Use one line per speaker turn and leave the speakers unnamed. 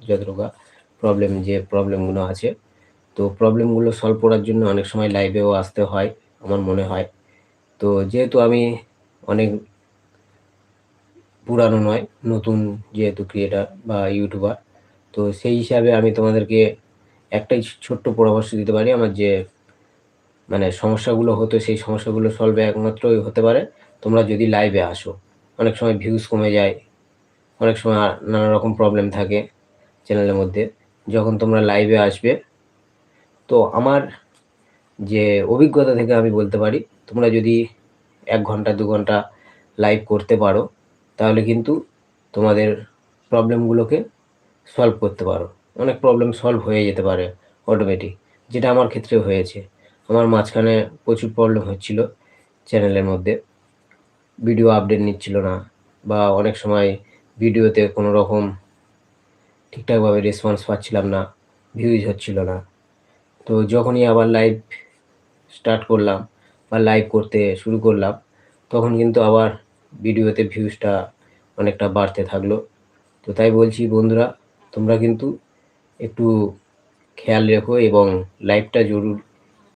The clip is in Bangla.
যতটুকু প্রবলেমগুলো আছে, তো প্রবলেমগুলো সলভ করার জন্য অনেক সময় লাইভেও আসতে হয় আমার মনে হয়। তো যেহেতু আমি অনেক পুরানো নয়, নতুন যেহেতু ক্রিয়েটার বা ইউটিউবার, তো সেই হিসাবে আমি তোমাদেরকে একটাই ছোট্ট পরামর্শ দিতে পারি। আমার যে সমস্যাগুলো হতো, সেই সমস্যাগুলো সলভ একমাত্রই হতে পারে তোমরা যদি লাইভে আসো। অনেক সময় ভিউজ কমে যায়, অনেক সময় নানা রকম প্রবলেম থাকে চ্যানেলের মধ্যে। যখন তোমরা লাইভে আসবে, তো আমার যে অভিজ্ঞতা থেকে আমি বলতে পারি, তোমরা যদি 1 ঘন্টা 2 ঘন্টা লাইভ করতে পারো, তাহলে কিন্তু তোমাদের প্রবলেমগুলোকে সলভ করতে পারো। অনেক প্রবলেম সলভ হয়ে যেতে পারে অটোমেটিক, যেটা আমার ক্ষেত্রেও হয়েছে। আমার মাঝখানে প্রচুর প্রবলেম হচ্ছিল চ্যানেলের মধ্যে, ভিডিও আপডেট নিচ্ছিল না, বা অনেক সময় ভিডিওতে কোনো রকম ঠিকঠাকভাবে রেসপন্স পাচ্ছিলাম না, ভিউজ হচ্ছিল না। তো যখনই আবার লাইভ স্টার্ট করলাম বা লাইভ করতে শুরু করলাম, তখন কিন্তু আবার ভিডিওতে ভিউজটা অনেকটা বাড়তে থাকলো। তো তাই বলছি বন্ধুরা, তোমরা কিন্তু একটু খেয়াল রেখো এবং লাইভটা